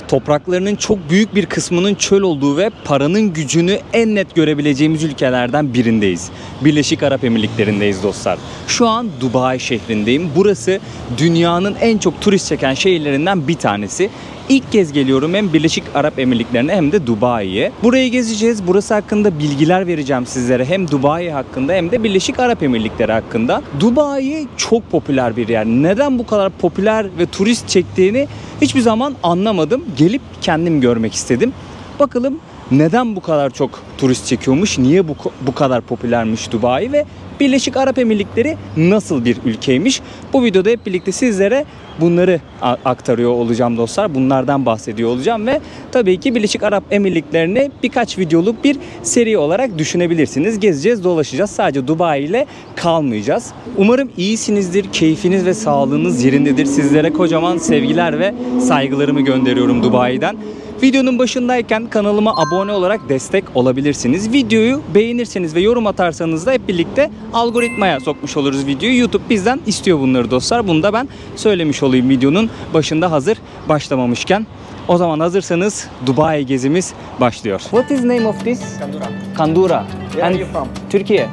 Topraklarının çok büyük bir kısmının çöl olduğu ve paranın gücünü en net görebileceğimiz ülkelerden birindeyiz. Birleşik Arap Emirlikleri'ndeyiz dostlar. Şu an Dubai şehrindeyim. Burası dünyanın en çok turist çeken şehirlerinden bir tanesi. İlk kez geliyorum hem Birleşik Arap Emirlikleri'ne hem de Dubai'ye. Burayı gezeceğiz. Burası hakkında bilgiler vereceğim sizlere. Hem Dubai hakkında hem de Birleşik Arap Emirlikleri hakkında. Dubai çok popüler bir yer. Neden bu kadar popüler ve turist çektiğini hiçbir zaman anlamadım. Gelip kendim görmek istedim. Bakalım neden bu kadar çok turist çekiyormuş? Niye bu kadar popülermiş Dubai ve Birleşik Arap Emirlikleri nasıl bir ülkeymiş? Bu videoda hep birlikte sizlere bunları aktarıyor olacağım dostlar. Bunlardan bahsediyor olacağım ve tabii ki Birleşik Arap Emirlikleri'ni birkaç videoluk bir seri olarak düşünebilirsiniz. Gezeceğiz, dolaşacağız. Sadece Dubai ile kalmayacağız. Umarım iyisinizdir, keyfiniz ve sağlığınız yerindedir. Sizlere kocaman sevgiler ve saygılarımı gönderiyorum Dubai'den. Videonun başındayken kanalıma abone olarak destek olabilirsiniz. Videoyu beğenirseniz ve yorum atarsanız da hep birlikte algoritmaya sokmuş oluruz videoyu. YouTube bizden istiyor bunları dostlar. Bunu da ben söylemiş olayım videonun başında hazır başlamamışken. O zaman hazırsanız Dubai gezimiz başlıyor. What is name of this? Kandura. Kandura. Where are you from? Türkiye.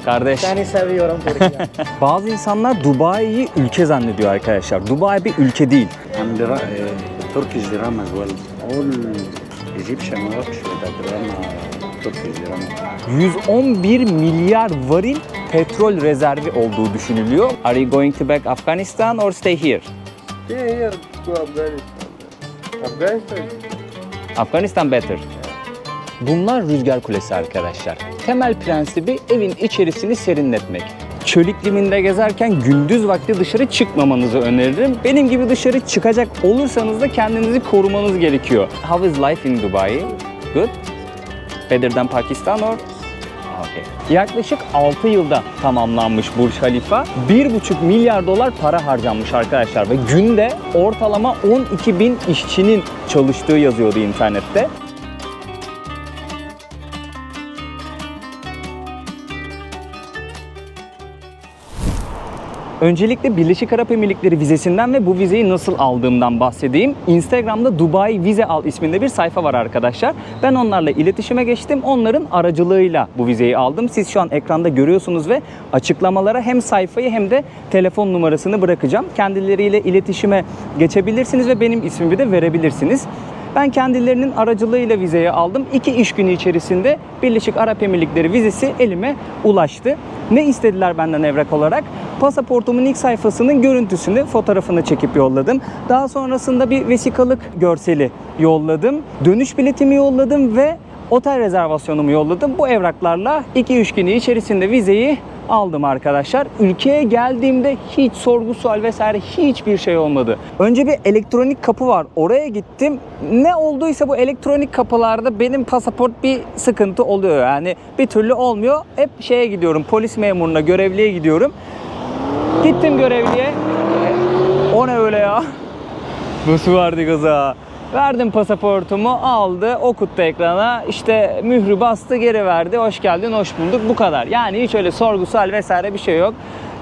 Kardeş. Seni seviyorum Türkiye. Bazı insanlar Dubai'yi ülke zannediyor arkadaşlar. Dubai bir ülke değil. Turkish dirham as well. All Egyptian works with a dirham, Turkish dirham. 111 milyar varil petrol rezervi olduğu düşünülüyor. Are you going to back Afghanistan or stay here? Here to Afghanistan. Afghanistan. Afghanistan better. Bunlar rüzgar kulesi arkadaşlar. Temel prensibi evin içerisini serinletmek. Çöl ikliminde gezerken gündüz vakti dışarı çıkmamanızı öneririm. Benim gibi dışarı çıkacak olursanız da kendinizi korumanız gerekiyor. How is life in Dubai? Good? Better than Pakistan or? Okay. Yaklaşık 6 yılda tamamlanmış Burj Khalifa. 1,5 milyar dolar para harcanmış arkadaşlar ve günde ortalama 12.000 işçinin çalıştığı yazıyordu internette. Öncelikle Birleşik Arap Emirlikleri vizesinden ve bu vizeyi nasıl aldığımdan bahsedeyim. Instagram'da Dubai Vize Al isminde bir sayfa var arkadaşlar. Ben onlarla iletişime geçtim. Onların aracılığıyla bu vizeyi aldım. Siz şu an ekranda görüyorsunuz ve açıklamalara hem sayfayı hem de telefon numarasını bırakacağım. Kendileriyle iletişime geçebilirsiniz ve benim ismimi de verebilirsiniz. Ben kendilerinin aracılığıyla vizeyi aldım. 2 iş günü içerisinde Birleşik Arap Emirlikleri vizesi elime ulaştı. Ne istediler benden evrak olarak? Pasaportumun ilk sayfasının görüntüsünü, fotoğrafını çekip yolladım. Daha sonrasında bir vesikalık görseli yolladım. Dönüş biletimi yolladım ve otel rezervasyonumu yolladım. Bu evraklarla 2-3 günü içerisinde vizeyi aldım arkadaşlar. Ülkeye geldiğimde hiç sorgu sual vesaire hiçbir şey olmadı. Önce bir elektronik kapı var. Oraya gittim. Ne olduysa bu elektronik kapılarda benim pasaport bir sıkıntı oluyor. Yani bir türlü olmuyor. Hep şeye gidiyorum. Polis memuruna, görevliye gidiyorum. Gittim görevliye. O ne öyle ya? Nasıl vardı gaza? Verdim pasaportumu, aldı, okuttu ekrana, işte mührü bastı, geri verdi, hoş geldin, hoş bulduk, bu kadar. Yani hiç öyle sorgusal vesaire bir şey yok.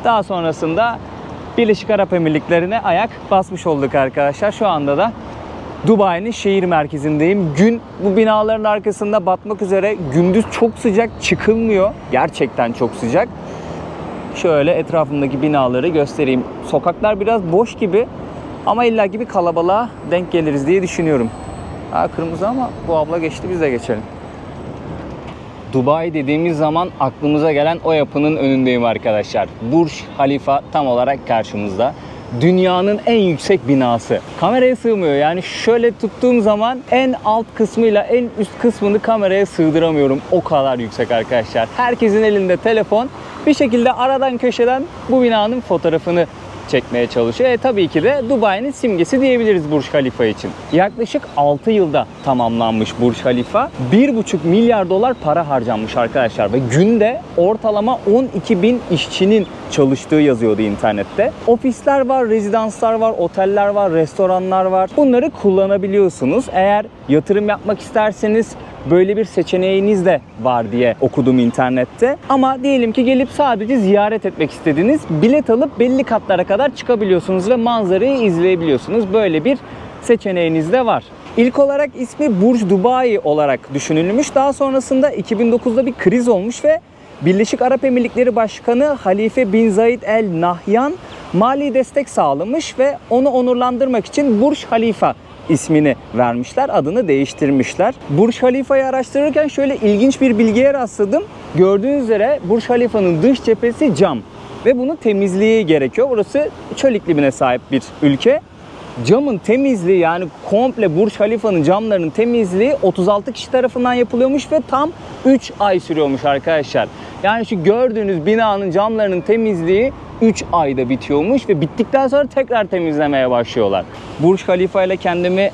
Daha sonrasında Birleşik Arap Emirlikleri'ne ayak basmış olduk arkadaşlar. Şu anda da Dubai'nin şehir merkezindeyim. Gün bu binaların arkasında batmak üzere, gündüz çok sıcak, çıkılmıyor. Gerçekten çok sıcak. Şöyle etrafımdaki binaları göstereyim. Sokaklar biraz boş gibi. Ama illaki bir kalabalığa denk geliriz diye düşünüyorum. Kırmızı ama bu abla geçti, biz de geçelim. Dubai dediğimiz zaman aklımıza gelen o yapının önündeyim arkadaşlar. Burj Khalifa tam olarak karşımızda. Dünyanın en yüksek binası. Kameraya sığmıyor. Yani şöyle tuttuğum zaman en alt kısmıyla en üst kısmını kameraya sığdıramıyorum. O kadar yüksek arkadaşlar. Herkesin elinde telefon. Bir şekilde aradan köşeden bu binanın fotoğrafını çekmeye çalışıyor. Tabii ki de Dubai'nin simgesi diyebiliriz Burj Khalifa için. Yaklaşık 6 yılda tamamlanmış Burj Khalifa. 1,5 milyar dolar para harcanmış arkadaşlar ve günde ortalama 12.000 işçinin çalıştığı yazıyordu internette. Ofisler var, rezidanslar var, oteller var, restoranlar var. Bunları kullanabiliyorsunuz. Eğer yatırım yapmak isterseniz böyle bir seçeneğiniz de var diye okudum internette. Ama diyelim ki gelip sadece ziyaret etmek istediniz. Bilet alıp belli katlara kadar çıkabiliyorsunuz ve manzarayı izleyebiliyorsunuz. Böyle bir seçeneğiniz de var. İlk olarak ismi Burj Dubai olarak düşünülmüş. Daha sonrasında 2009'da bir kriz olmuş ve Birleşik Arap Emirlikleri Başkanı Halife bin Zayed El Nahyan mali destek sağlamış ve onu onurlandırmak için Burj Khalifa ismini vermişler, adını değiştirmişler. Burj Khalifa'yı araştırırken şöyle ilginç bir bilgiye rastladım. Gördüğünüz üzere Burj Khalifa'nın dış cephesi cam ve bunun temizliği gerekiyor. Burası çöl iklimine sahip bir ülke. Camın temizliği, yani komple Burj Khalifa'nın camlarının temizliği 36 kişi tarafından yapılıyormuş ve tam 3 ay sürüyormuş arkadaşlar. Yani şu gördüğünüz binanın camlarının temizliği 3 ayda bitiyormuş ve bittikten sonra tekrar temizlemeye başlıyorlar. Burj Khalifa ile kendimi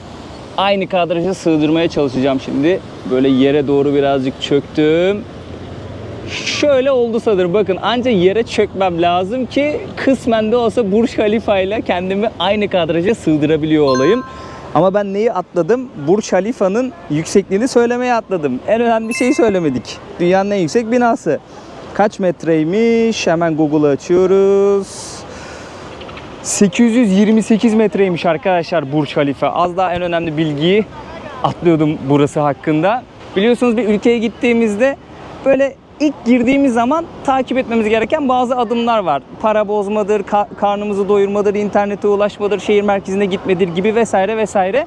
aynı kadraja sığdırmaya çalışacağım şimdi. Böyle yere doğru birazcık çöktüm. Şöyle oldu sanırım. Bakın, ancak yere çökmem lazım ki kısmen de olsa Burj Khalifa ile kendimi aynı kadraja sığdırabiliyor olayım. Ama ben neyi atladım? Burj Khalifa'nın yüksekliğini söylemeye atladım. En önemli şeyi söylemedik. Dünyanın en yüksek binası. Kaç metreymiş? Hemen Google'ı açıyoruz. 828 metreymiş arkadaşlar Burj Khalifa. Az daha en önemli bilgiyi atlıyordum burası hakkında. Biliyorsunuz bir ülkeye gittiğimizde böyle İlk girdiğimiz zaman takip etmemiz gereken bazı adımlar var. Para bozmadır, karnımızı doyurmadır, internete ulaşmadır, şehir merkezine gitmedir gibi vesaire vesaire.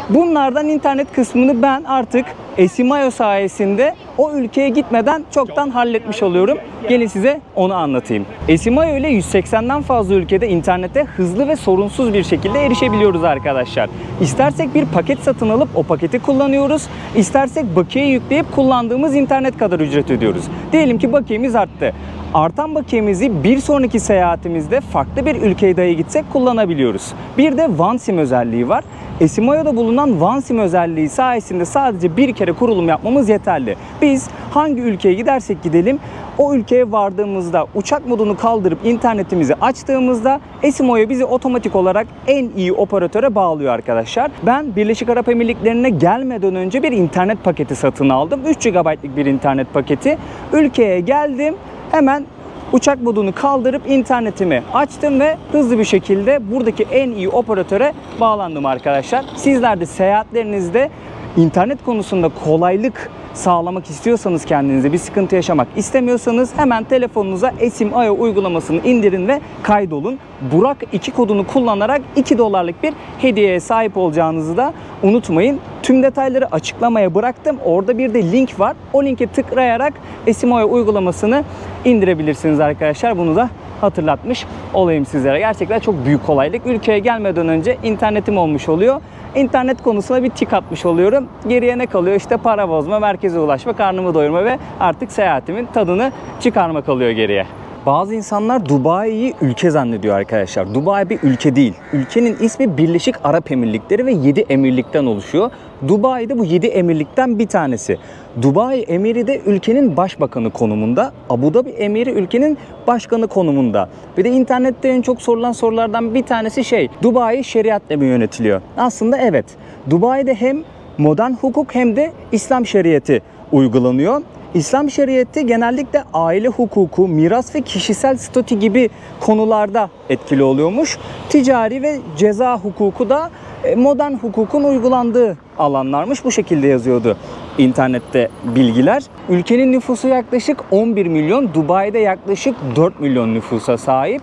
Bunlardan internet kısmını ben artık Esymayo sayesinde o ülkeye gitmeden çoktan halletmiş oluyorum. Gelin size onu anlatayım. Esymayo ile 180'den fazla ülkede internete hızlı ve sorunsuz bir şekilde erişebiliyoruz arkadaşlar. İstersek bir paket satın alıp o paketi kullanıyoruz. İstersek bakiye yükleyip kullandığımız internet kadar ücret ödüyoruz. Diyelim ki bakiyemiz arttı. Artan bakiyemizi bir sonraki seyahatimizde farklı bir ülkeye dahi gitsek kullanabiliyoruz. Bir de OneSIM özelliği var. Esymayo'da bulunan OneSIM özelliği sayesinde sadece bir kere kurulum yapmamız yeterli. Biz hangi ülkeye gidersek gidelim, o ülkeye vardığımızda uçak modunu kaldırıp internetimizi açtığımızda Esymayo bizi otomatik olarak en iyi operatöre bağlıyor arkadaşlar. Ben Birleşik Arap Emirlikleri'ne gelmeden önce bir internet paketi satın aldım. 3 GB'lık bir internet paketi. Ülkeye geldim. Hemen uçak modunu kaldırıp internetimi açtım ve hızlı bir şekilde buradaki en iyi operatöre bağlandım arkadaşlar. Sizler de seyahatlerinizde internet konusunda kolaylık sağlamak istiyorsanız, kendinize bir sıkıntı yaşamak istemiyorsanız hemen telefonunuza Esymayo uygulamasını indirin ve kaydolun. Burak 2 kodunu kullanarak $2'lık bir hediyeye sahip olacağınızı da unutmayın. Tüm detayları açıklamaya bıraktım. Orada bir de link var. O linke tıklayarak Esymayo uygulamasını indirebilirsiniz arkadaşlar. Bunu da hatırlatmış olayım sizlere. Gerçekten çok büyük kolaylık. Ülkeye gelmeden önce internetim olmuş oluyor. İnternet konusuna bir tik atmış oluyorum. Geriye ne kalıyor? İşte para bozma, merkeze ulaşma, karnımı doyurma ve artık seyahatimin tadını çıkarma kalıyor geriye. Bazı insanlar Dubai'yi ülke zannediyor arkadaşlar. Dubai bir ülke değil. Ülkenin ismi Birleşik Arap Emirlikleri ve 7 emirlikten oluşuyor. Dubai de bu 7 emirlikten bir tanesi. Dubai emiri de ülkenin başbakanı konumunda. Abu Dhabi emiri ülkenin başkanı konumunda. Bir de internette en çok sorulan sorulardan bir tanesi Dubai şeriatla mı yönetiliyor? Aslında evet. Dubai'de hem modern hukuk hem de İslam şeriatı uygulanıyor. İslam şeriatı genellikle aile hukuku, miras ve kişisel statü gibi konularda etkili oluyormuş. Ticari ve ceza hukuku da modern hukukun uygulandığı alanlarmış. Bu şekilde yazıyordu internette bilgiler. Ülkenin nüfusu yaklaşık 11 milyon, Dubai'de yaklaşık 4 milyon nüfusa sahip.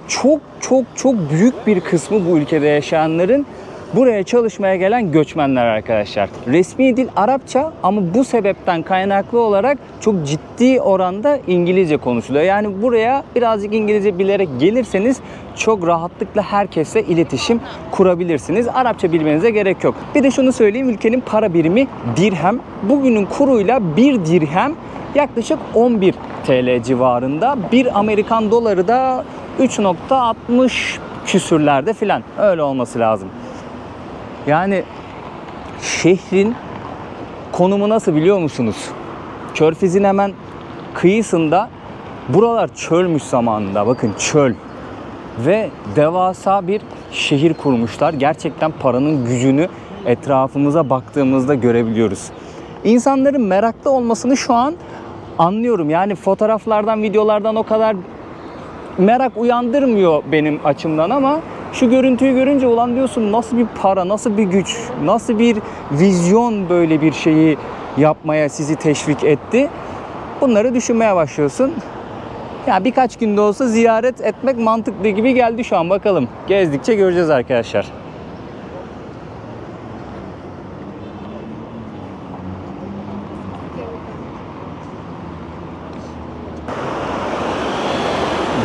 Çok büyük bir kısmı bu ülkede yaşayanların buraya çalışmaya gelen göçmenler arkadaşlar. Resmi dil Arapça ama bu sebepten kaynaklı olarak çok ciddi oranda İngilizce konuşuluyor. Yani buraya birazcık İngilizce bilerek gelirseniz çok rahatlıkla herkesle iletişim kurabilirsiniz. Arapça bilmenize gerek yok. Bir de şunu söyleyeyim, ülkenin para birimi dirhem. Bugünün kuruyla bir dirhem yaklaşık 11 TL civarında. Bir Amerikan doları da 3.60 küsürlerde filan. Öyle olması lazım. Yani şehrin konumu nasıl biliyor musunuz? Körfez'in hemen kıyısında, buralar çölmüş zamanında. Bakın çöl. Ve devasa bir şehir kurmuşlar. Gerçekten paranın gücünü etrafımıza baktığımızda görebiliyoruz. İnsanların meraklı olmasını şu an anlıyorum. Yani fotoğraflardan, videolardan o kadar merak uyandırmıyor benim açımdan ama Şu görüntüyü görünce ulan diyorsun nasıl bir para, nasıl bir güç, nasıl bir vizyon böyle bir şeyi yapmaya sizi teşvik etti. Bunları düşünmeye başlıyorsun. Ya birkaç günde olsa ziyaret etmek mantıklı gibi geldi şu an, bakalım. Gezdikçe göreceğiz arkadaşlar.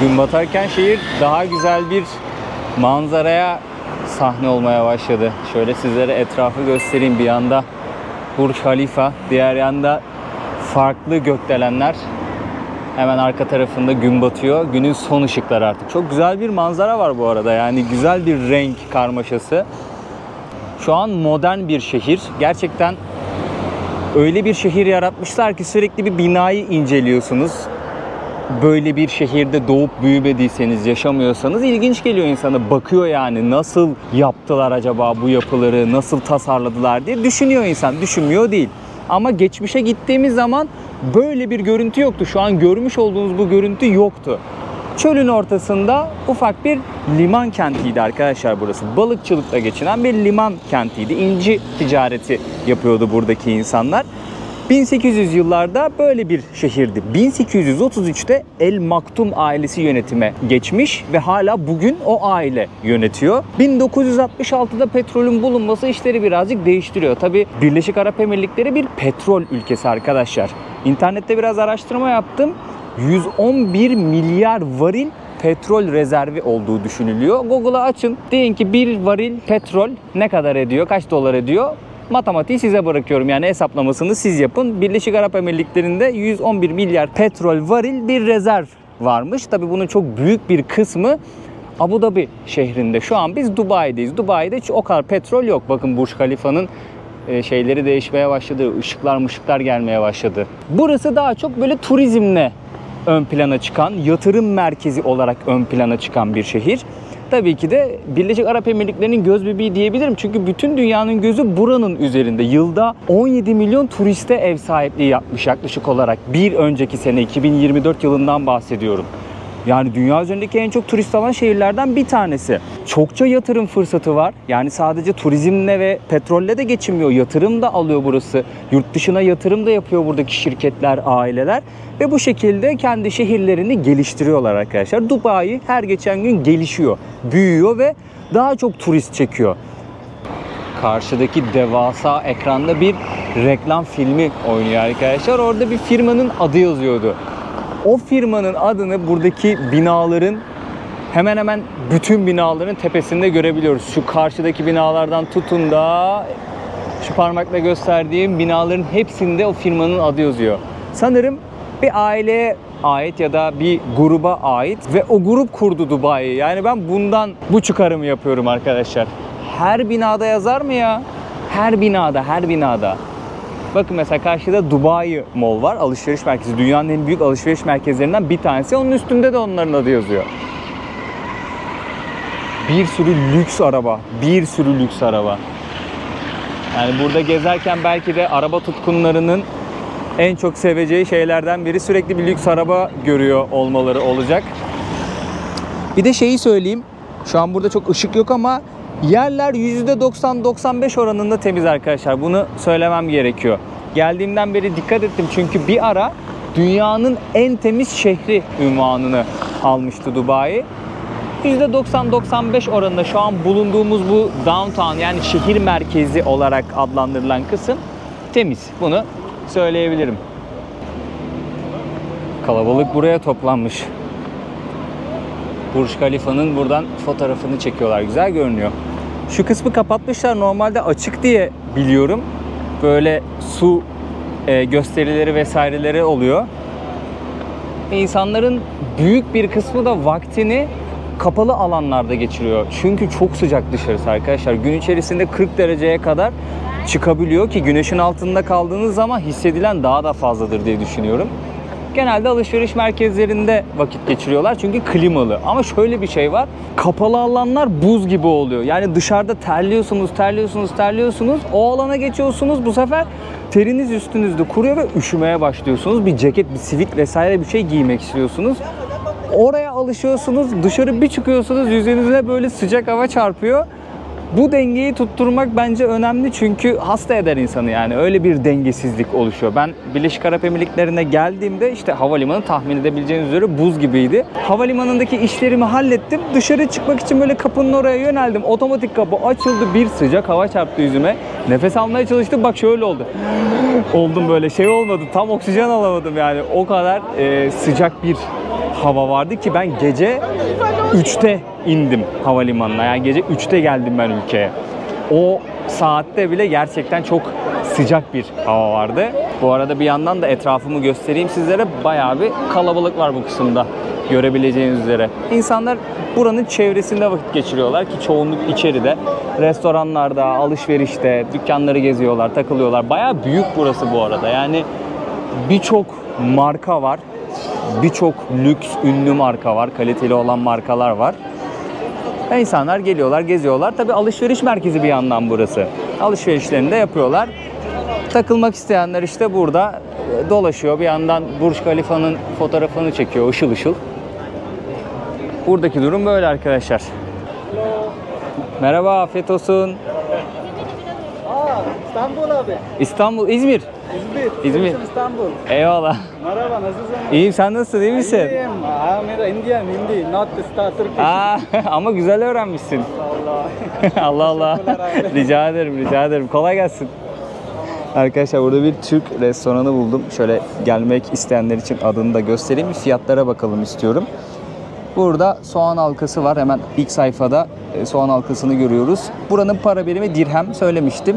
Gün batarken şehir daha güzel bir manzaraya sahne olmaya başladı. Şöyle sizlere etrafı göstereyim. Bir yanda Burj Khalifa, diğer yanda farklı gökdelenler. Hemen arka tarafında gün batıyor. Günün son ışıkları artık. Çok güzel bir manzara var bu arada. Yani güzel bir renk karmaşası. Şu an modern bir şehir. Gerçekten öyle bir şehir yaratmışlar ki sürekli bir binayı inceliyorsunuz. Böyle bir şehirde doğup büyümediyseniz, yaşamıyorsanız ilginç geliyor insana. Bakıyor yani nasıl yaptılar acaba bu yapıları, nasıl tasarladılar diye düşünüyor insan. Düşünmüyor değil. Ama geçmişe gittiğimiz zaman böyle bir görüntü yoktu. Şu an görmüş olduğunuz bu görüntü yoktu. Çölün ortasında ufak bir liman kentiydi arkadaşlar burası. Balıkçılıkla geçinen bir liman kentiydi. İnci ticareti yapıyordu buradaki insanlar. 1800 yıllarda böyle bir şehirdi. 1833'te El Maktum ailesi yönetime geçmiş ve hala bugün o aile yönetiyor. 1966'da petrolün bulunması işleri birazcık değiştiriyor. Tabii Birleşik Arap Emirlikleri bir petrol ülkesi arkadaşlar. İnternette biraz araştırma yaptım. 111 milyar varil petrol rezervi olduğu düşünülüyor. Google'a açın. Deyin ki bir varil petrol ne kadar ediyor? Kaç dolar ediyor? Matematiği size bırakıyorum. Yani hesaplamasını siz yapın. Birleşik Arap Emirlikleri'nde 111 milyar petrol varil bir rezerv varmış. Tabii bunun çok büyük bir kısmı Abu Dhabi şehrinde. Şu an biz Dubai'deyiz. Dubai'de hiç o kadar petrol yok. Bakın Burj Khalifa'nın şeyleri değişmeye başladı. Işıklar gelmeye başladı. Burası daha çok böyle turizmle ön plana çıkan, yatırım merkezi olarak ön plana çıkan bir şehir. Tabii ki de Birleşik Arap Emirlikleri'nin göz bebeği diyebilirim. Çünkü bütün dünyanın gözü buranın üzerinde. Yılda 17 milyon turiste ev sahipliği yapmış yaklaşık olarak. Bir önceki sene 2024 yılından bahsediyorum. Yani dünya üzerindeki en çok turist alan şehirlerden bir tanesi. Çokça yatırım fırsatı var. Yani sadece turizmle ve petrolle de geçinmiyor. Yatırım da alıyor burası. Yurt dışına yatırım da yapıyor buradaki şirketler, aileler. Ve bu şekilde kendi şehirlerini geliştiriyorlar arkadaşlar. Dubai her geçen gün gelişiyor, büyüyor ve daha çok turist çekiyor. Karşıdaki devasa ekranda bir reklam filmi oynuyor arkadaşlar. Orada bir firmanın adı yazıyordu. O firmanın adını buradaki binaların, hemen hemen bütün binaların tepesinde görebiliyoruz. Şu karşıdaki binalardan tutun da şu parmakla gösterdiğim binaların hepsinde o firmanın adı yazıyor. Sanırım bir aileye ait ya da bir gruba ait ve o grup kurdu Dubai'yi. Yani ben bundan bu çıkarımı yapıyorum arkadaşlar. Her binada yazar mı ya? Her binada, her binada. Bakın mesela karşıda Dubai Mall var. Alışveriş merkezi. Dünyanın en büyük alışveriş merkezlerinden bir tanesi. Onun üstünde de onların adı yazıyor. Bir sürü lüks araba. Bir sürü lüks araba. Yani burada gezerken belki de araba tutkunlarının en çok seveceği şeylerden biri sürekli bir lüks araba görüyor olmaları olacak. Bir de şeyi söyleyeyim. Şu an burada çok ışık yok ama yerler %90-95 oranında temiz arkadaşlar. Bunu söylemem gerekiyor. Geldiğimden beri dikkat ettim çünkü bir ara dünyanın en temiz şehri unvanını almıştı Dubai. %90-95 oranında şu an bulunduğumuz bu downtown, yani şehir merkezi olarak adlandırılan kısım temiz. Bunu söyleyebilirim. Kalabalık buraya toplanmış. Burj Khalifa'nın buradan fotoğrafını çekiyorlar. Güzel görünüyor. Şu kısmı kapatmışlar. Normalde açık diye biliyorum. Böyle su gösterileri vesaireleri oluyor. İnsanların büyük bir kısmı da vaktini kapalı alanlarda geçiriyor. Çünkü çok sıcak dışarısı arkadaşlar. Gün içerisinde 40 dereceye kadar çıkabiliyor ki güneşin altında kaldığınız zaman hissedilen daha da fazladır diye düşünüyorum. Genelde alışveriş merkezlerinde vakit geçiriyorlar çünkü klimalı. Ama şöyle bir şey var. Kapalı alanlar buz gibi oluyor. Yani dışarıda terliyorsunuz. O alana geçiyorsunuz. Bu sefer teriniz üstünüzde kuruyor ve üşümeye başlıyorsunuz. Bir ceket, bir sivit vesaire bir şey giymek istiyorsunuz. Oraya alışıyorsunuz, dışarı bir çıkıyorsunuz, yüzünüze böyle sıcak hava çarpıyor. Bu dengeyi tutturmak bence önemli çünkü hasta eder insanı yani. Öyle bir dengesizlik oluşuyor. Ben Birleşik Arap Emirlikleri'ne geldiğimde işte havalimanı tahmin edebileceğiniz üzere buz gibiydi. Havalimanındaki işlerimi hallettim. Dışarı çıkmak için böyle kapının oraya yöneldim. Otomatik kapı açıldı. Bir sıcak hava çarptı yüzüme. Nefes almaya çalıştım. Bak şöyle oldu. Oldum böyle şey olmadı. Tam oksijen alamadım yani. O kadar sıcak bir hava vardı ki ben gece 3'te indim havalimanına. Yani gece 3'te geldim ben ülkeye. O saatte bile gerçekten çok sıcak bir hava vardı. Bu arada bir yandan da etrafımı göstereyim sizlere. Bayağı bir kalabalık var bu kısımda. Görebileceğiniz üzere. İnsanlar buranın çevresinde vakit geçiriyorlar ki çoğunluk içeride. Restoranlarda, alışverişte, dükkanları geziyorlar, takılıyorlar. Bayağı büyük burası bu arada. Yani birçok marka var. Birçok lüks, ünlü marka var. Kaliteli olan markalar var. Ve insanlar geliyorlar, geziyorlar. Tabii alışveriş merkezi bir yandan burası. Alışverişlerini de yapıyorlar. Takılmak isteyenler işte burada dolaşıyor. Bir yandan Burj Khalifa'nın fotoğrafını çekiyor ışıl ışıl. Buradaki durum böyle arkadaşlar. Merhaba, afiyet olsun. İstanbul abi. İstanbul, İzmir. İzmir. İstanbul. Eyvallah. Merhaba, nasılsın? İyiyim, sen nasılsın, iyi misin? İyiyim. Indian, Hindi, not Turkish. Ama güzel öğrenmişsin. Allah Allah. Rica ederim. Kolay gelsin. Arkadaşlar burada bir Türk restoranı buldum. Şöyle gelmek isteyenler için adını da göstereyim. Fiyatlara bakalım istiyorum. Burada soğan halkası var. Hemen ilk sayfada soğan halkasını görüyoruz. Buranın para birimi dirhem söylemiştim.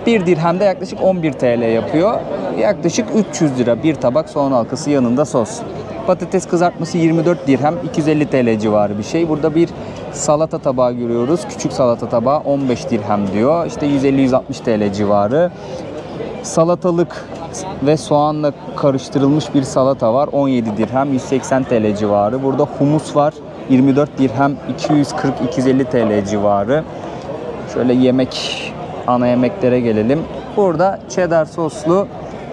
Bir dirhem de yaklaşık 11 TL yapıyor. Yaklaşık 300 lira bir tabak soğan halkası, yanında sos. Patates kızartması 24 dirhem, 250 TL civarı bir şey. Burada bir salata tabağı görüyoruz. Küçük salata tabağı 15 dirhem diyor. İşte 150-160 TL civarı. Salatalık ve soğanla karıştırılmış bir salata var. 17 dirhem, 180 TL civarı. Burada humus var. 24 dirhem, 240-250 TL civarı. Şöyle ana yemeklere gelelim. Burada cheddar soslu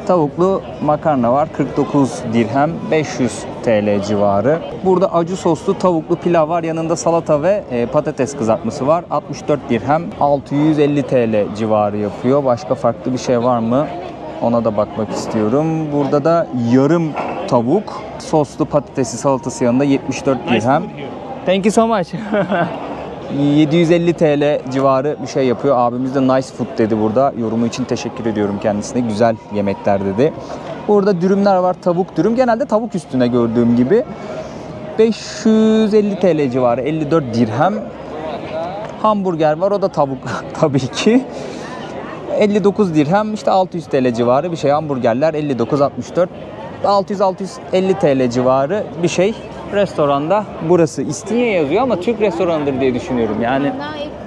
tavuklu makarna var. 49 dirhem, 500 TL civarı. Burada acı soslu tavuklu pilav var. Yanında salata ve patates kızartması var. 64 dirhem, 650 TL civarı yapıyor. Başka farklı bir şey var mı? Ona da bakmak istiyorum. Burada da yarım tavuk, soslu patatesi, salatası yanında 74 dirhem. Thank you so much. 750 TL civarı bir şey yapıyor. Abimiz de nice food dedi burada. Yorumu için teşekkür ediyorum kendisine. Güzel yemekler dedi. Burada dürümler var. Tavuk dürüm. Genelde tavuk üstüne gördüğüm gibi. 550 TL civarı. 54 dirhem. Hamburger var. O da tavuk tabii ki. 59 dirhem. İşte 600 TL civarı bir şey. Hamburgerler 59-64. 600-650 TL civarı bir şey. Restoranda burası. İstinye yazıyor ama Türk restoranıdır diye düşünüyorum. Yani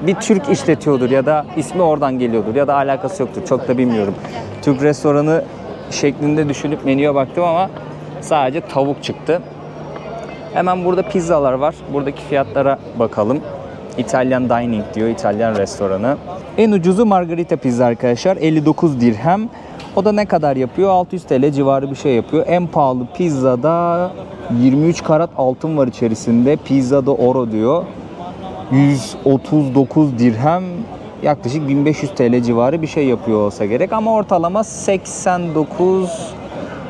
bir Türk işletiyordur ya da ismi oradan geliyordur ya da alakası yoktur. Çok da bilmiyorum. Türk restoranı şeklinde düşünüp menüye baktım ama sadece tavuk çıktı. Hemen burada pizzalar var. Buradaki fiyatlara bakalım. İtalyan dining diyor. İtalyan restoranı. En ucuzu margarita pizza arkadaşlar. 59 dirhem. O da ne kadar yapıyor? 600 TL civarı bir şey yapıyor. En pahalı pizzada 23 karat altın var içerisinde. Pizzada oro diyor. 139 dirhem, yaklaşık 1500 TL civarı bir şey yapıyor olsa gerek. Ama ortalama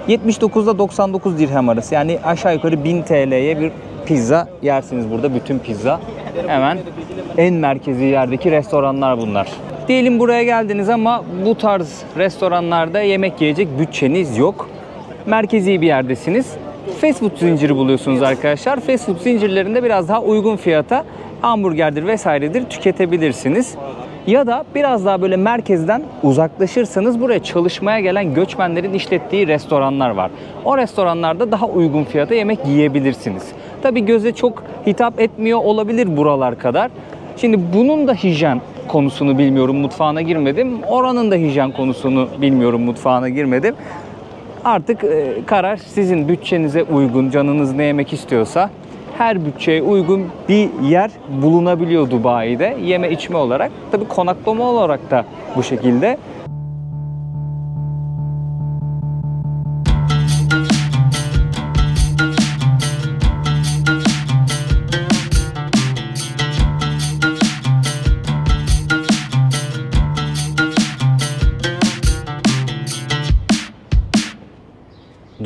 79 ile 99 dirhem arası. Yani aşağı yukarı 1000 TL'ye bir pizza yersiniz burada. Bütün pizza. Hemen en merkezi yerdeki restoranlar bunlar. Diyelim buraya geldiniz ama bu tarz restoranlarda yemek yiyecek bütçeniz yok. Merkezi bir yerdesiniz. Fast food zinciri buluyorsunuz arkadaşlar. Fast food zincirlerinde biraz daha uygun fiyata hamburgerdir vesairedir tüketebilirsiniz. Ya da biraz daha böyle merkezden uzaklaşırsanız buraya çalışmaya gelen göçmenlerin işlettiği restoranlar var. O restoranlarda daha uygun fiyata yemek yiyebilirsiniz. Tabii göze çok hitap etmiyor olabilir buralar kadar. Şimdi bunun da hijyen konusunu bilmiyorum, mutfağına girmedim. Oranın da hijyen konusunu bilmiyorum, mutfağına girmedim. Artık karar sizin, bütçenize uygun, canınız ne yemek istiyorsa her bütçeye uygun bir yer bulunabiliyor Dubai'de yeme içme olarak. Tabii konaklama olarak da bu şekilde.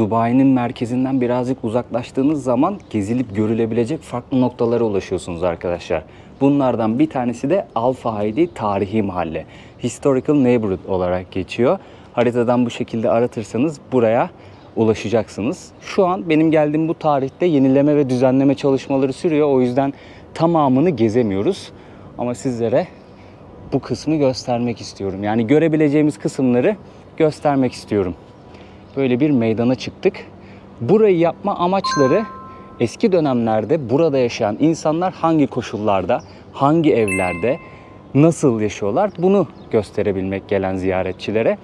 Dubai'nin merkezinden birazcık uzaklaştığınız zaman gezilip görülebilecek farklı noktalara ulaşıyorsunuz arkadaşlar. Bunlardan bir tanesi de Al Fahidi Tarihi Mahalle. Historical Neighborhood olarak geçiyor. Haritadan bu şekilde aratırsanız buraya ulaşacaksınız. Şu an benim geldiğim bu tarihte yenileme ve düzenleme çalışmaları sürüyor. O yüzden tamamını gezemiyoruz. Ama sizlere bu kısmı göstermek istiyorum. Yani görebileceğimiz kısımları göstermek istiyorum. Böyle bir meydana çıktık. Burayı yapma amaçları eski dönemlerde burada yaşayan insanlar hangi koşullarda, hangi evlerde, nasıl yaşıyorlar bunu gösterebilmek gelen ziyaretçilere.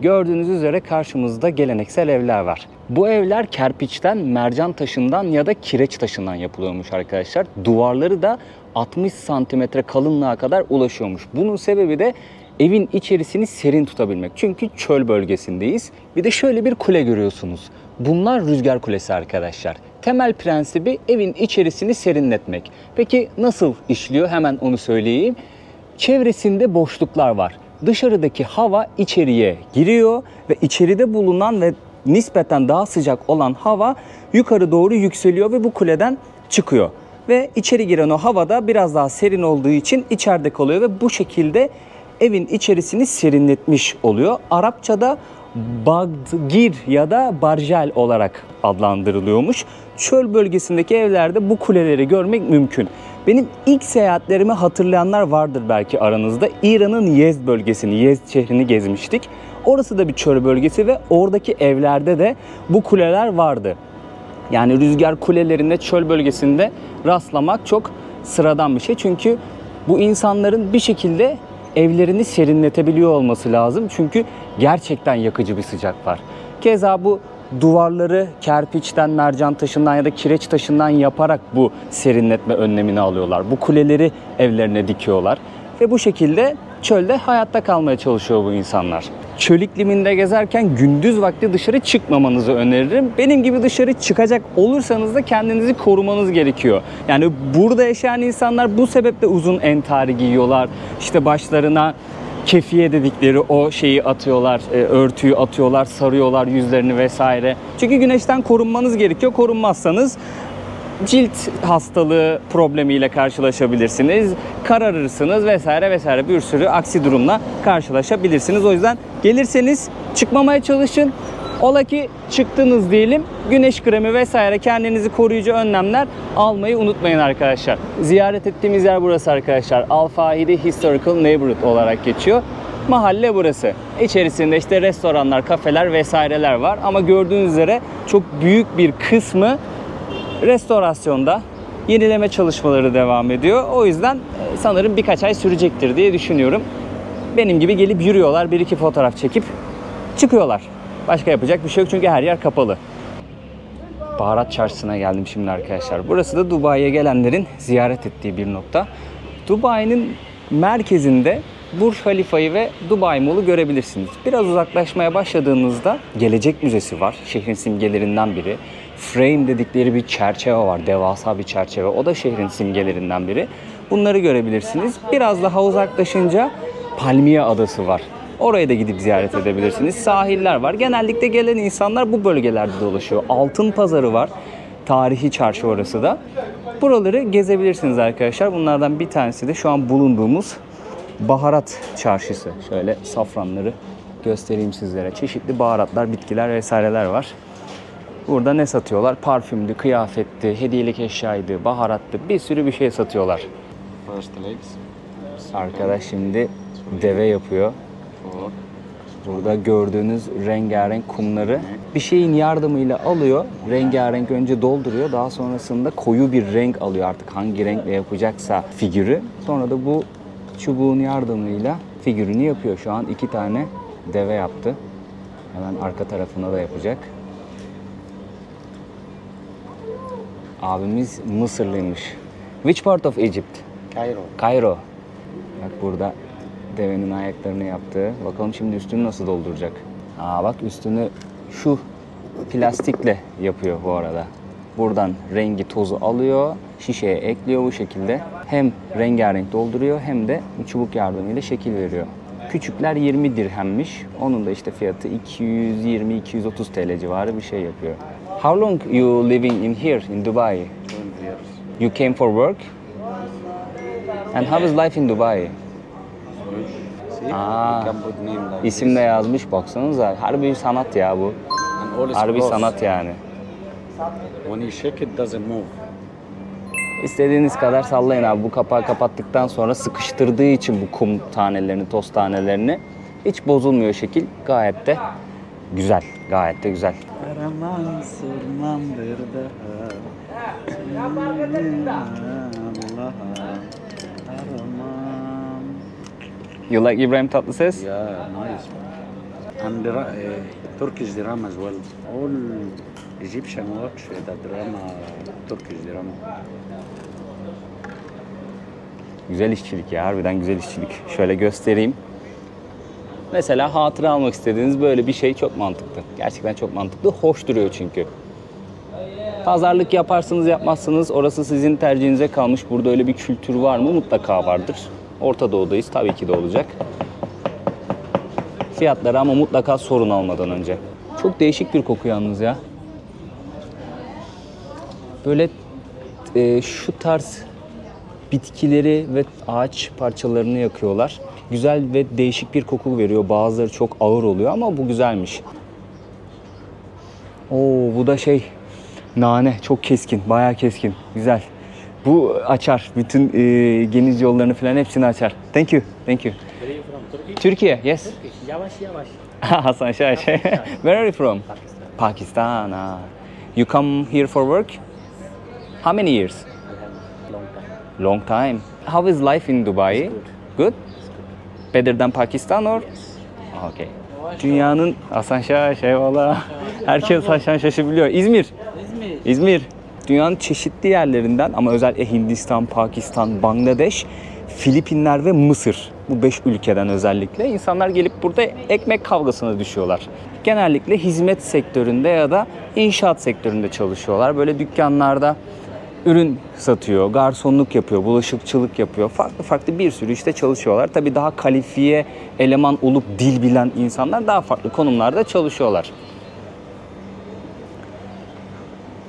Gördüğünüz üzere karşımızda geleneksel evler var. Bu evler kerpiçten, mercan taşından ya da kireç taşından yapılıyormuş arkadaşlar. Duvarları da 60 santimetre kalınlığa kadar ulaşıyormuş. Bunun sebebi de evin içerisini serin tutabilmek. Çünkü çöl bölgesindeyiz. Bir de şöyle bir kule görüyorsunuz. Bunlar rüzgar kulesi arkadaşlar. Temel prensibi evin içerisini serinletmek. Peki nasıl işliyor? Hemen onu söyleyeyim. Çevresinde boşluklar var. Dışarıdaki hava içeriye giriyor ve içeride bulunan ve nispeten daha sıcak olan hava yukarı doğru yükseliyor ve bu kuleden çıkıyor. Ve içeri giren o hava da biraz daha serin olduğu için içeride kalıyor ve bu şekilde evin içerisini serinletmiş oluyor. Arapçada bagir ya da barjel olarak adlandırılıyormuş. Çöl bölgesindeki evlerde bu kuleleri görmek mümkün. Benim ilk seyahatlerimi hatırlayanlar vardır belki aranızda. İran'ın Yezd bölgesini, Yezd şehrini gezmiştik. Orası da bir çöl bölgesi ve oradaki evlerde de bu kuleler vardı. Yani rüzgar kulelerinde çöl bölgesinde rastlamak çok sıradan bir şey. Çünkü bu insanların bir şekilde evlerini serinletebiliyor olması lazım. Çünkü gerçekten yakıcı bir sıcak var. Keza bu duvarları kerpiçten, mercan taşından ya da kireç taşından yaparak bu serinletme önlemini alıyorlar. Bu kuleleri evlerine dikiyorlar. Ve bu şekilde çölde hayatta kalmaya çalışıyor bu insanlar. Çöl ikliminde gezerken gündüz vakti dışarı çıkmamanızı öneririm. Benim gibi dışarı çıkacak olursanız da kendinizi korumanız gerekiyor. Yani burada yaşayan insanlar bu sebeple uzun entari giyiyorlar. İşte başlarına kefiye dedikleri o şeyi atıyorlar, örtüyü atıyorlar, sarıyorlar yüzlerini vesaire. Çünkü güneşten korunmanız gerekiyor. Korunmazsanız cilt hastalığı problemiyle karşılaşabilirsiniz, kararırsınız vesaire vesaire, bir sürü aksi durumla karşılaşabilirsiniz. O yüzden gelirseniz çıkmamaya çalışın. Ola ki çıktınız diyelim, güneş kremi vesaire kendinizi koruyucu önlemler almayı unutmayın arkadaşlar. Ziyaret ettiğimiz yer burası arkadaşlar. Al Fahidi Historical Neighborhood olarak geçiyor. Mahalle burası. İçerisinde işte restoranlar, kafeler vesaireler var ama gördüğünüz üzere çok büyük bir kısmı restorasyonda, yenileme çalışmaları devam ediyor. O yüzden sanırım birkaç ay sürecektir diye düşünüyorum. Benim gibi gelip yürüyorlar, bir iki fotoğraf çekip çıkıyorlar. Başka yapacak bir şey yok çünkü her yer kapalı. Baharat Çarşısı'na geldim şimdi arkadaşlar. Burası da Dubai'ye gelenlerin ziyaret ettiği bir nokta. Dubai'nin merkezinde Burj Khalifa'yı ve Dubai Mall'u görebilirsiniz. Biraz uzaklaşmaya başladığınızda Gelecek Müzesi var. Şehrin simgelerinden biri. Frame dedikleri bir çerçeve var. Devasa bir çerçeve. O da şehrin simgelerinden biri. Bunları görebilirsiniz. Biraz daha uzaklaşınca Palmiye Adası var. Oraya da gidip ziyaret edebilirsiniz. Sahiller var. Genellikle gelen insanlar bu bölgelerde dolaşıyor. Altın Pazarı var. Tarihi çarşı orası da. Buraları gezebilirsiniz arkadaşlar. Bunlardan bir tanesi de şu an bulunduğumuz Baharat Çarşısı. Şöyle safranları göstereyim sizlere. Çeşitli baharatlar, bitkiler vesaireler var. Burada ne satıyorlar? Parfümdü, kıyafetti, hediyelik eşyaydı, baharattı, bir sürü bir şey satıyorlar. Arkadaş şimdi deve yapıyor. Burada gördüğünüz rengarenk kumları bir şeyin yardımıyla alıyor. Rengarenk önce dolduruyor. Daha sonrasında koyu bir renk alıyor artık hangi renkle yapacaksa figürü. Sonra da bu çubuğun yardımıyla figürünü yapıyor. Şu an 2 tane deve yaptı. Hemen arka tarafına da yapacak. Abimiz Mısırlıymış. Which part of Egypt? Cairo. Cairo. Bak burada devenin ayaklarını yaptı. Bakalım şimdi üstünü nasıl dolduracak. Bak üstünü şu plastikle yapıyor bu arada. Buradan rengi, tozu alıyor, şişeye ekliyor bu şekilde. Hem rengarenk dolduruyor hem de çubuk yardımıyla şekil veriyor. Küçükler 20 dirhemmiş. Onun da işte fiyatı 220-230 TL civarı bir şey yapıyor. How long you living in here in Dubai? 20 years. You came for work? And how is life in Dubai? Good. See? Ah. You can put name like İsim de yazmış baksanıza. Harbi bir sanat ya bu. this. And all is Harbi close. sanat yani. When you shake it, doesn't move. İstediğiniz kadar sallayın abi. Bu kapağı kapattıktan sonra sıkıştırdığı için bu kum tanelerini, toz tanelerini hiç bozulmuyor şekil. Gayet de güzel. Gayet de güzel. Karaman sırmandır daha. Allah'a aramam. You like İbrahim Tatlıses? Yeah, nice. And Turkish drama as well. All Egyptian watch the drama, Turkish drama. Güzel işçilik ya. Harbiden güzel işçilik. Şöyle göstereyim. Mesela hatıra almak istediğiniz böyle bir şey çok mantıklı. Gerçekten çok mantıklı. Hoş duruyor çünkü. Pazarlık yaparsınız yapmazsınız. Orası sizin tercihinize kalmış. Burada öyle bir kültür var mı? Mutlaka vardır. Orta Doğu'dayız. Tabii ki de olacak. Fiyatları ama mutlaka sorun almadan önce. Çok değişik bir koku yalnız ya. Böyle şu tarz bitkileri ve ağaç parçalarını yakıyorlar. Güzel ve değişik bir koku veriyor. Bazıları çok ağır oluyor ama bu güzelmiş. Oo, bu da nane. Çok keskin. Bayağı keskin. Güzel. Bu açar. Bütün geniz yollarını falan hepsini açar. Thank you. Thank you. Where are you from? Turkey? Türkiye. Yes. Yavaş yavaş. Hasan Şaş. Where are you from? Pakistan. Ah. You come here for work? How many years? Long time. Long time. How is life in Dubai? It's Good. Better than Pakistan or? Okay. Dünyanın Hasan Şaş, eyvallah. Herkes Hasan Şaş'ı biliyor. İzmir. İzmir. Dünyanın çeşitli yerlerinden ama özellikle Hindistan, Pakistan, Bangladeş, Filipinler ve Mısır. Bu 5 ülkeden özellikle insanlar gelip burada ekmek kavgasına düşüyorlar. Genellikle hizmet sektöründe ya da inşaat sektöründe çalışıyorlar. Böyle dükkanlarda ürün satıyor, garsonluk yapıyor, bulaşıkçılık yapıyor. Farklı farklı bir sürü işte çalışıyorlar. Tabii daha kalifiye eleman olup dil bilen insanlar daha farklı konumlarda çalışıyorlar.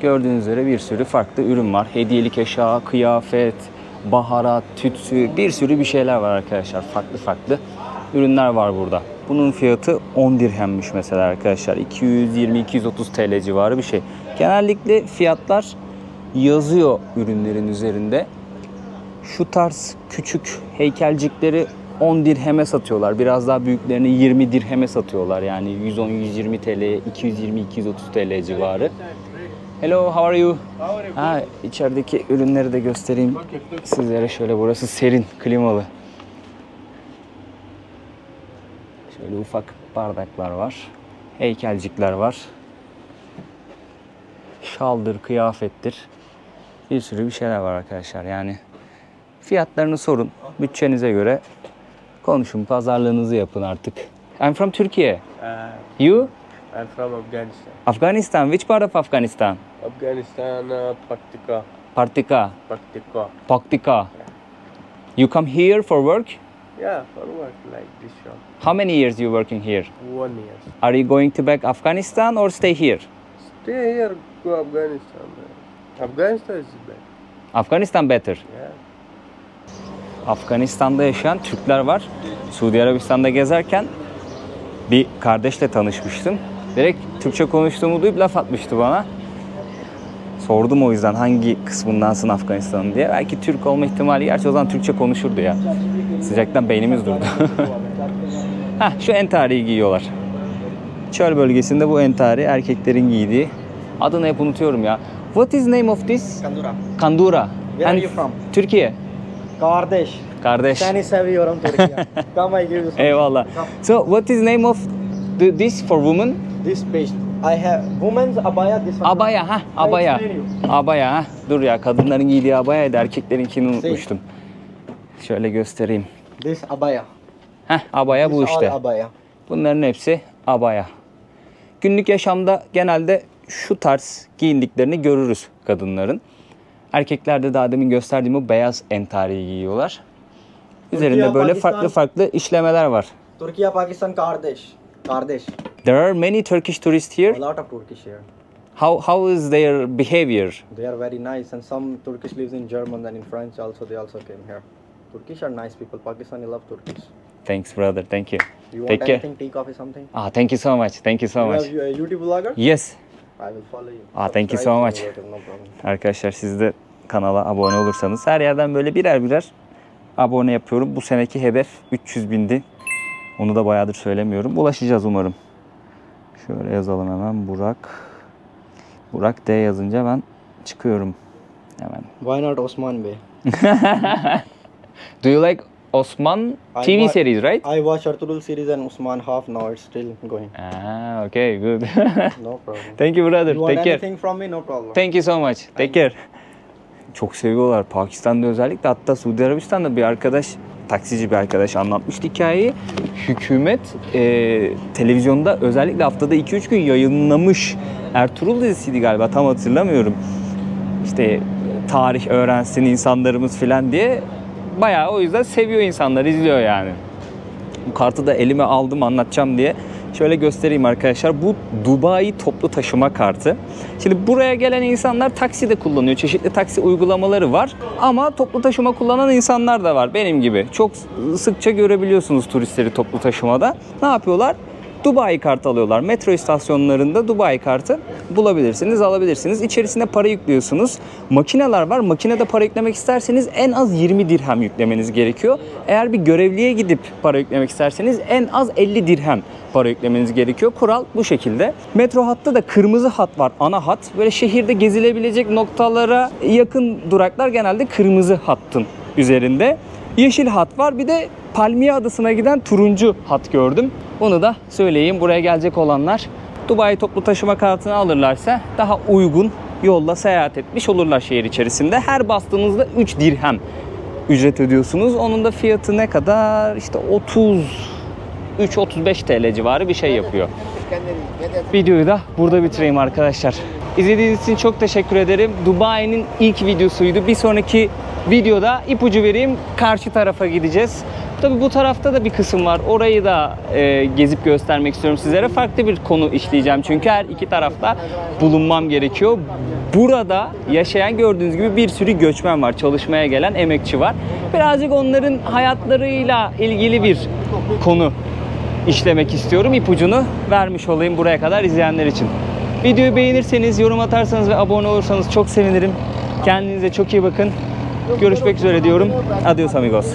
Gördüğünüz üzere bir sürü farklı ürün var. Hediyelik eşya, kıyafet, baharat, tütsü, bir sürü bir şeyler var arkadaşlar. Farklı farklı ürünler var burada. Bunun fiyatı 10 dirhemmiş mesela arkadaşlar. 220-230 TL civarı bir şey. Genellikle fiyatlar yazıyor ürünlerin üzerinde. Şu tarz küçük heykelcikleri 10 dirheme satıyorlar. Biraz daha büyüklerini 20 dirheme satıyorlar. Yani 110-120 TL, 220-230 TL civarı. Hello, how are you? Ha, içerideki ürünleri de göstereyim sizlere. Şöyle burası serin, klimalı. Şöyle ufak bardaklar var. Heykelcikler var. Şaldır, kıyafettir. Bir sürü bir şeyler var arkadaşlar. Yani fiyatlarını sorun. Bütçenize göre konuşun. Pazarlığınızı yapın artık. I'm from Turkey. You? I'm from Afghanistan. Afghanistan. Which part of Afghanistan? Afghanistan, Paktika. Partika. Paktika. Paktika. You come here for work? Yeah, for work like this shop. How many years you working here? 1 year. Are you going to back Afghanistan or stay here? Stay here, go Afghanistan. Afghanistan is bad. Afghanistan better. Yeah. Afganistan'da yaşayan Türkler var. Suudi Arabistan'da gezerken bir kardeşle tanışmıştım. Direkt Türkçe konuştuğumu duyup laf atmıştı bana. Sordum o yüzden hangi kısmındansın Afganistan'ın diye. Belki Türk olma ihtimali, gerçi o zaman Türkçe konuşurdu ya. Sıcaktan beynimiz durdu. Heh, şu entariyi giyiyorlar. Çöl bölgesinde bu entari erkeklerin giydiği. Adını hep unutuyorum ya. What is name of this? Kandura. Kandura. Where are you from? Türkiye. Kardeş. Kardeş. Seni seviyorum Türkiye. Come I give you some. Eyvallah. So what is name of this for women? This page. I have women's abaya. This one. Abaya ha, abaya. Abaya ha. Dur ya, kadınların giydiği abayaydı, erkeklerinkini unutmuştum. Şöyle göstereyim. This abaya. Heh, abaya bu This işte. all abaya. Bunların hepsi abaya. Günlük yaşamda genelde şu tarz giyindiklerini görürüz kadınların. Erkekler de daha demin gösterdiğim o beyaz entariyi giyiyorlar. Üzerinde Türkiye, böyle Pakistan. farklı farklı işlemeler var. Turkey, Pakistan, Kardesh. There are many Turkish tourists here. A lot of Turkish here. How is their behavior? They are very nice, and some Turkish lives in Germany and in France also. They also came here. Turkish are nice people. Pakistani love Turkish. Thanks, brother. Thank you. You want Take care. anything? Tea, coffee, something? Thank you so much. Thank you so You much. have a YouTube vlogger? Yes. I will follow you. Thank you so Subscribe much. to you, no problem. Arkadaşlar siz de kanala abone olursanız her yerden böyle birer abone yapıyorum. Bu seneki hedef 300 bindi. Onu da bayağıdır söylemiyorum. Ulaşacağız umarım. Şöyle yazalım hemen Burak D yazınca ben çıkıyorum hemen. Why not Osman Bey? Do you like Osman TV series, right? I watch Ertugrul series and Osman half now. It's still going. Okay, good. No problem. Thank you, brother. You want Take care. anything from me? No problem. Thank you so much. Take care. Çok seviyorlar. Pakistan'da özellikle, hatta Suudi Arabistan'da bir arkadaş, taksici bir arkadaş anlatmıştı hikayeyi. Hükümet televizyonda özellikle haftada 2-3 gün yayınlamış. Ertuğrul dizisiydi galiba, tam hatırlamıyorum. İşte tarih öğrensin insanlarımız filan diye. Bayağı o yüzden seviyor insanlar, izliyor yani. Bu kartı da elime aldım anlatacağım diye. Şöyle göstereyim arkadaşlar. Bu Dubai toplu taşıma kartı. Şimdi buraya gelen insanlar taksi de kullanıyor. Çeşitli taksi uygulamaları var. Ama toplu taşıma kullanan insanlar da var. Benim gibi. Çok sıkça görebiliyorsunuz turistleri toplu taşımada. Ne yapıyorlar? Dubai kartı alıyorlar. Metro istasyonlarında Dubai kartı bulabilirsiniz, alabilirsiniz. İçerisine para yüklüyorsunuz. Makineler var. Makinede para yüklemek isterseniz en az 20 dirhem yüklemeniz gerekiyor. Eğer bir görevliye gidip para yüklemek isterseniz en az 50 dirhem para yüklemeniz gerekiyor. Kural bu şekilde. Metro hattı da kırmızı hat var. Ana hat. Böyle şehirde gezilebilecek noktalara yakın duraklar genelde kırmızı hattın üzerinde. Yeşil hat var. Bir de Palmiye Adası'na giden turuncu hat gördüm. Onu da söyleyeyim. Buraya gelecek olanlar Dubai toplu taşıma kartını alırlarsa daha uygun yolla seyahat etmiş olurlar şehir içerisinde. Her bastığınızda 3 dirhem ücret ödüyorsunuz. Onun da fiyatı ne kadar? İşte 33-35 TL civarı bir şey yapıyor. Videoyu da burada bitireyim arkadaşlar. İzlediğiniz için çok teşekkür ederim. Dubai'nin ilk videosuydu. Bir sonraki videoda ipucu vereyim. Karşı tarafa gideceğiz. Tabii bu tarafta da bir kısım var. Orayı da gezip göstermek istiyorum sizlere. Farklı bir konu işleyeceğim. Çünkü her iki tarafta bulunmam gerekiyor. Burada yaşayan gördüğünüz gibi bir sürü göçmen var. Çalışmaya gelen emekçi var. Birazcık onların hayatlarıyla ilgili bir konu işlemek istiyorum. İpucunu vermiş olayım buraya kadar izleyenler için. Videoyu beğenirseniz, yorum atarsanız ve abone olursanız çok sevinirim. Kendinize çok iyi bakın. Görüşmek üzere diyorum. Adios amigos.